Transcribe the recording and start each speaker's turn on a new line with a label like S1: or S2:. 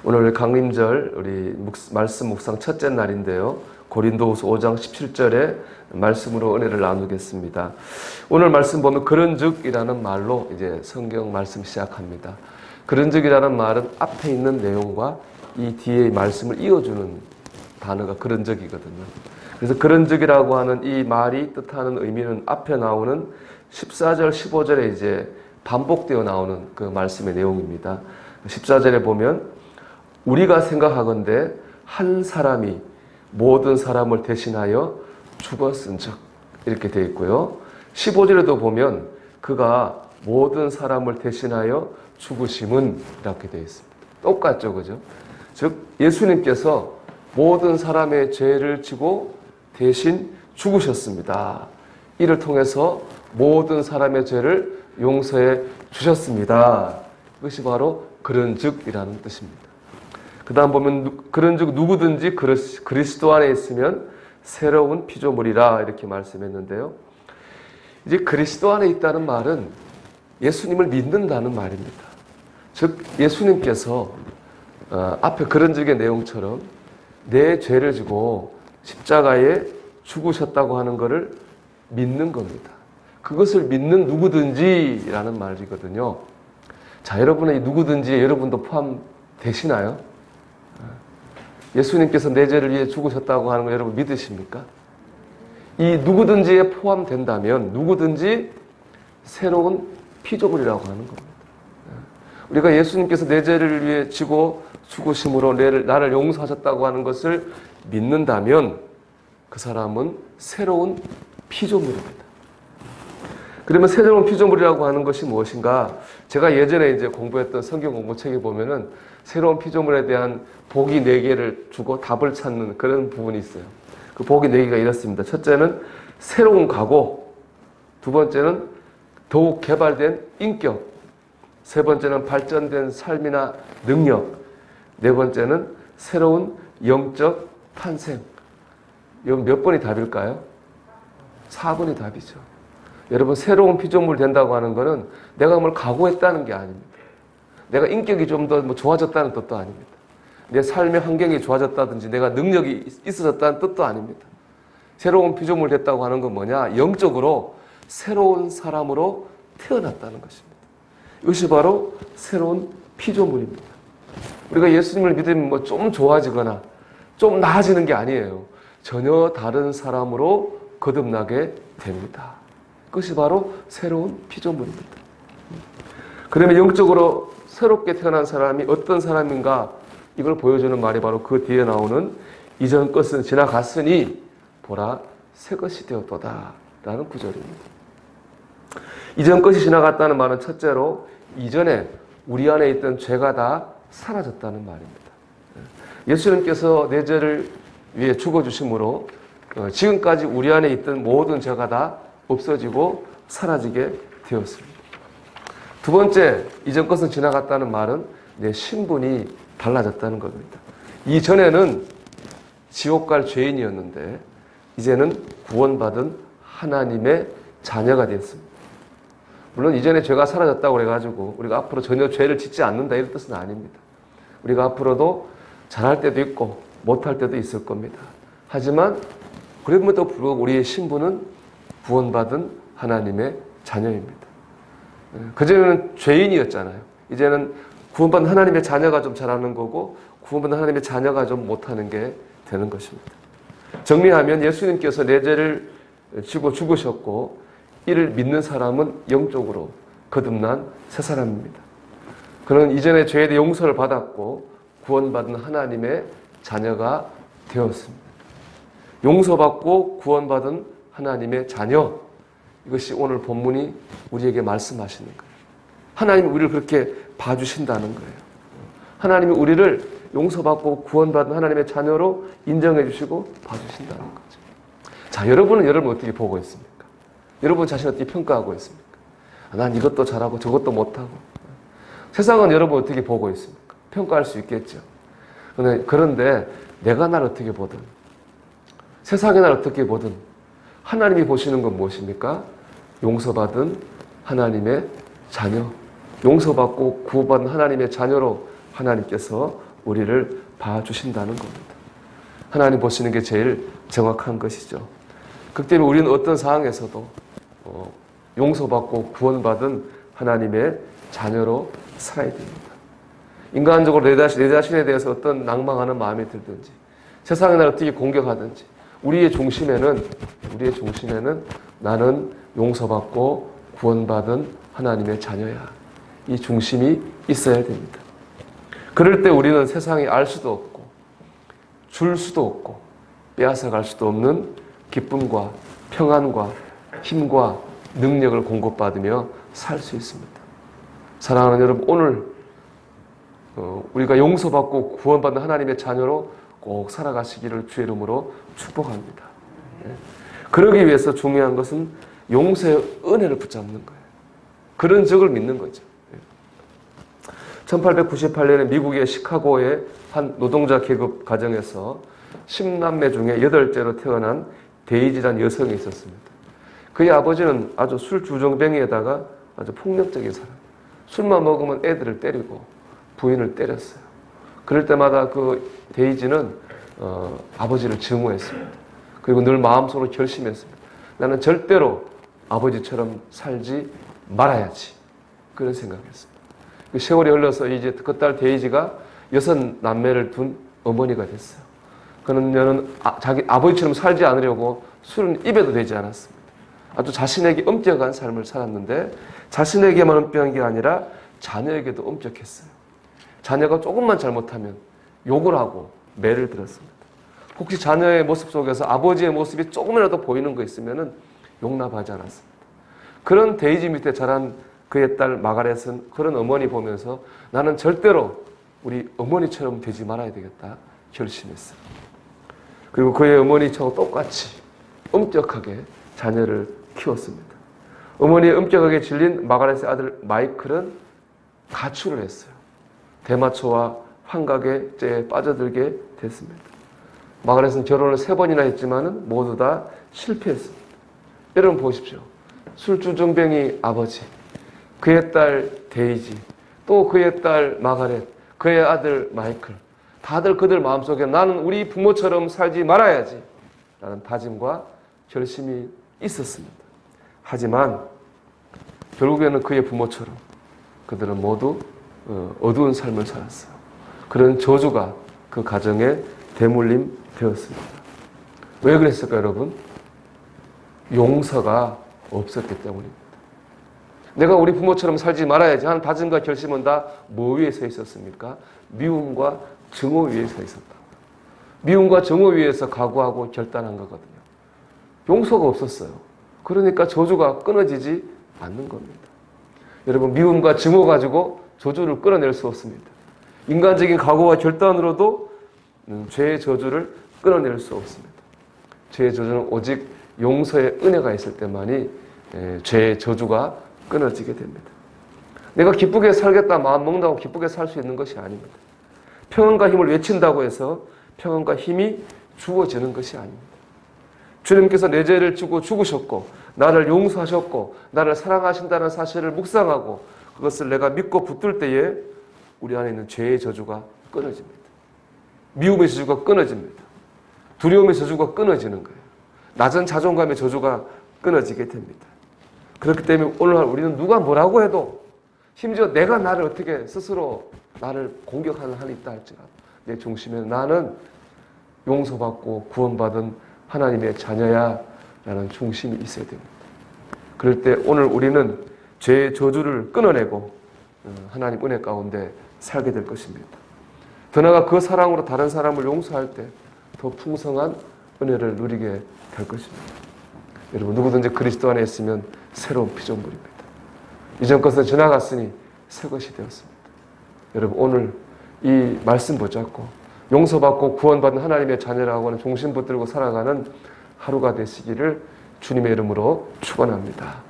S1: 오늘 강림절 우리 말씀 묵상 첫째 날인데요. 고린도후서 5장 17절의 말씀으로 은혜를 나누겠습니다. 오늘 말씀 보면 그런즉이라는 말로 이제 성경 말씀 시작합니다. 그런즉이라는 말은 앞에 있는 내용과 이 뒤의 말씀을 이어주는 단어가 그런즉이거든요. 그래서 그런즉이라고 하는 이 말이 뜻하는 의미는 앞에 나오는 14절, 15절에 이제 반복되어 나오는 그 말씀의 내용입니다. 14절에 보면 우리가 생각하건대 한 사람이 모든 사람을 대신하여 죽었은즉 이렇게 되어 있고요. 15절에도 보면 그가 모든 사람을 대신하여 죽으심은 이렇게 되어 있습니다. 똑같죠, 그죠? 즉 예수님께서 모든 사람의 죄를 지고 대신 죽으셨습니다. 이를 통해서 모든 사람의 죄를 용서해 주셨습니다. 이것이 바로 그런즉이라는 뜻입니다. 그 다음 보면 그런즉 누구든지 그리스도 안에 있으면 새로운 피조물이라 이렇게 말씀했는데요. 이제 그리스도 안에 있다는 말은 예수님을 믿는다는 말입니다. 즉 예수님께서 앞에 그런즉의 내용처럼 내 죄를 지고 십자가에 죽으셨다고 하는 것을 믿는 겁니다. 그것을 믿는 누구든지라는 말이거든요. 자, 여러분의 누구든지에 여러분도 포함되시나요? 예수님께서 내 죄를 위해 죽으셨다고 하는 거 여러분 믿으십니까? 이 누구든지에 포함된다면 누구든지 새로운 피조물이라고 하는 겁니다. 우리가 예수님께서 내 죄를 위해 지고 죽으심으로 나를 용서하셨다고 하는 것을 믿는다면 그 사람은 새로운 피조물입니다. 그러면 새로운 피조물이라고 하는 것이 무엇인가? 제가 예전에 이제 공부했던 성경 공부책에 보면은 새로운 피조물에 대한 보기 4개를 주고 답을 찾는 그런 부분이 있어요. 그 보기 4개가 이렇습니다. 첫째는 새로운 각오, 두 번째는 더욱 개발된 인격, 세 번째는 발전된 삶이나 능력, 네 번째는 새로운 영적 탄생. 이건 몇 번이 답일까요? 4번이 답이죠. 여러분 새로운 피조물 된다고 하는 것은 내가 뭘 각오했다는 게 아닙니다. 내가 인격이 좀 더 좋아졌다는 뜻도 아닙니다. 내 삶의 환경이 좋아졌다든지 내가 능력이 있어졌다는 뜻도 아닙니다. 새로운 피조물 됐다고 하는 건 뭐냐? 영적으로 새로운 사람으로 태어났다는 것입니다. 이것이 바로 새로운 피조물입니다. 우리가 예수님을 믿으면 뭐 좀 좋아지거나 좀 나아지는 게 아니에요. 전혀 다른 사람으로 거듭나게 됩니다. 그것이 바로 새로운 피조물입니다. 그러면 영적으로 새롭게 태어난 사람이 어떤 사람인가 이걸 보여주는 말이 바로 그 뒤에 나오는 이전 것은 지나갔으니 보라 새 것이 되었도다 라는 구절입니다. 이전 것이 지나갔다는 말은 첫째로 이전에 우리 안에 있던 죄가 다 사라졌다는 말입니다. 예수님께서 내 죄를 위해 죽어주심으로 지금까지 우리 안에 있던 모든 죄가 다 없어지고 사라지게 되었습니다. 두 번째, 이전 것은 지나갔다는 말은 내 신분이 달라졌다는 겁니다. 이전에는 지옥 갈 죄인이었는데 이제는 구원받은 하나님의 자녀가 되었습니다. 물론 이전에 죄가 사라졌다고 해가지고 우리가 앞으로 전혀 죄를 짓지 않는다 이런 뜻은 아닙니다. 우리가 앞으로도 잘할 때도 있고 못할 때도 있을 겁니다. 하지만 그럼에도 불구하고 우리의 신분은 구원받은 하나님의 자녀입니다. 그전에는 죄인이었잖아요. 이제는 구원받은 하나님의 자녀가 좀 잘하는 거고 구원받은 하나님의 자녀가 좀 못하는 게 되는 것입니다. 정리하면 예수님께서 내 죄를 지고 죽으셨고 이를 믿는 사람은 영적으로 거듭난 새 사람입니다. 그는 이전에 죄에 대해 용서를 받았고 구원받은 하나님의 자녀가 되었습니다. 용서받고 구원받은 하나님의 자녀, 이것이 오늘 본문이 우리에게 말씀하시는 거예요. 하나님이 우리를 그렇게 봐주신다는 거예요. 하나님이 우리를 용서받고 구원받은 하나님의 자녀로 인정해 주시고 봐주신다는 거죠. 자, 여러분은 여러분 어떻게 보고 있습니까? 여러분 자신 어떻게 평가하고 있습니까? 난 이것도 잘하고 저것도 못하고. 세상은 여러분 어떻게 보고 있습니까? 평가할 수 있겠죠. 그런데 내가 날 어떻게 보든 세상이 날 어떻게 보든 하나님이 보시는 건 무엇입니까? 용서받은 하나님의 자녀, 용서받고 구원받은 하나님의 자녀로 하나님께서 우리를 봐주신다는 겁니다. 하나님 보시는 게 제일 정확한 것이죠. 그렇기 때문에 우리는 어떤 상황에서도 용서받고 구원받은 하나님의 자녀로 살아야 됩니다. 인간적으로 내 자신에 대해서 어떤 낭망하는 마음이 들든지 세상에 나를 어떻게 공격하든지 우리의 중심에는 나는 용서받고 구원받은 하나님의 자녀야. 이 중심이 있어야 됩니다. 그럴 때 우리는 세상이 알 수도 없고 줄 수도 없고 빼앗아갈 수도 없는 기쁨과 평안과 힘과 능력을 공급받으며 살 수 있습니다. 사랑하는 여러분, 오늘 우리가 용서받고 구원받는 하나님의 자녀로 꼭 살아가시기를 주의 이름으로 축복합니다. 그러기 위해서 중요한 것은 용서의 은혜를 붙잡는 거예요. 그런 적을 믿는 거죠. 1898년에 미국의 시카고의 한 노동자 계급 가정에서 10남매 중에 8째로 태어난 데이지라는 여성이 있었습니다. 그의 아버지는 아주 술주정뱅이에다가 아주 폭력적인 사람. 술만 먹으면 애들을 때리고 부인을 때렸어요. 그럴 때마다 그 데이지는 아버지를 증오했습니다. 그리고 늘 마음속으로 결심했습니다. 나는 절대로 아버지처럼 살지 말아야지. 그런 생각했습니다. 그 세월이 흘러서 이제 그 딸 데이지가 6남매를 둔 어머니가 됐어요. 그녀는 자기 아버지처럼 살지 않으려고 술은 입에도 대지 않았습니다. 아주 자신에게 엄격한 삶을 살았는데 자신에게만 엄격한 게 아니라 자녀에게도 엄격했어요. 자녀가 조금만 잘못하면 욕을 하고 매를 들었습니다. 혹시 자녀의 모습 속에서 아버지의 모습이 조금이라도 보이는 거 있으면 용납하지 않았습니다. 그런 데이지 밑에 자란 그의 딸 마가렛은 그런 어머니 보면서 나는 절대로 우리 어머니처럼 되지 말아야 되겠다 결심했어요. 그리고 그의 어머니처럼 똑같이 엄격하게 자녀를 키웠습니다. 어머니의 엄격하게 질린 마가렛의 아들 마이클은 가출을 했어요. 대마초와 환각에 빠져들게 됐습니다. 마가렛은 결혼을 3번이나 했지만 모두 다 실패했습니다. 여러분 보십시오. 술주정뱅이 아버지, 그의 딸 데이지, 또 그의 딸 마가렛, 그의 아들 마이클, 다들 그들 마음속에 나는 우리 부모처럼 살지 말아야지 라는 다짐과 결심이 있었습니다. 하지만 결국에는 그의 부모처럼 그들은 모두 어두운 삶을 살았어요. 그런 저주가 그 가정에 대물림 되었습니다. 왜 그랬을까요, 여러분? 용서가 없었기 때문입니다. 내가 우리 부모처럼 살지 말아야지 하는 다짐과 결심은 다 뭐 위에 서 있었습니까? 미움과 증오 위에 서 있었다. 미움과 증오 위에서 각오하고 결단한 거거든요. 용서가 없었어요. 그러니까 저주가 끊어지지 않는 겁니다. 여러분, 미움과 증오 가지고 저주를 끊어낼 수 없습니다. 인간적인 각오와 결단으로도 죄의 저주를 끊어낼 수 없습니다. 죄의 저주는 오직 용서의 은혜가 있을 때만이 죄의 저주가 끊어지게 됩니다. 내가 기쁘게 살겠다 마음 먹는다고 기쁘게 살 수 있는 것이 아닙니다. 평안과 힘을 외친다고 해서 평안과 힘이 주어지는 것이 아닙니다. 주님께서 내 죄를 지고 죽으셨고 나를 용서하셨고 나를 사랑하신다는 사실을 묵상하고 그것을 내가 믿고 붙들 때에 우리 안에 있는 죄의 저주가 끊어집니다. 미움의 저주가 끊어집니다. 두려움의 저주가 끊어지는 거예요. 낮은 자존감의 저주가 끊어지게 됩니다. 그렇기 때문에 오늘 우리는 누가 뭐라고 해도 심지어 내가 나를 어떻게 스스로 나를 공격하는 한이 있다 할지라도 내 중심에 나는 용서받고 구원받은 하나님의 자녀야 라는 중심이 있어야 됩니다. 그럴 때 오늘 우리는 죄의 저주를 끊어내고 하나님 은혜 가운데 살게 될 것입니다. 더 나아가 그 사랑으로 다른 사람을 용서할 때 더 풍성한 은혜를 누리게 될 것입니다. 여러분, 누구든지 그리스도 안에 있으면 새로운 피조물입니다. 이전 것은 지나갔으니 새 것이 되었습니다. 여러분, 오늘 이 말씀 붙잡고 용서받고 구원받은 하나님의 자녀라고 하는 중심 붙들고 살아가는 하루가 되시기를 주님의 이름으로 축원합니다.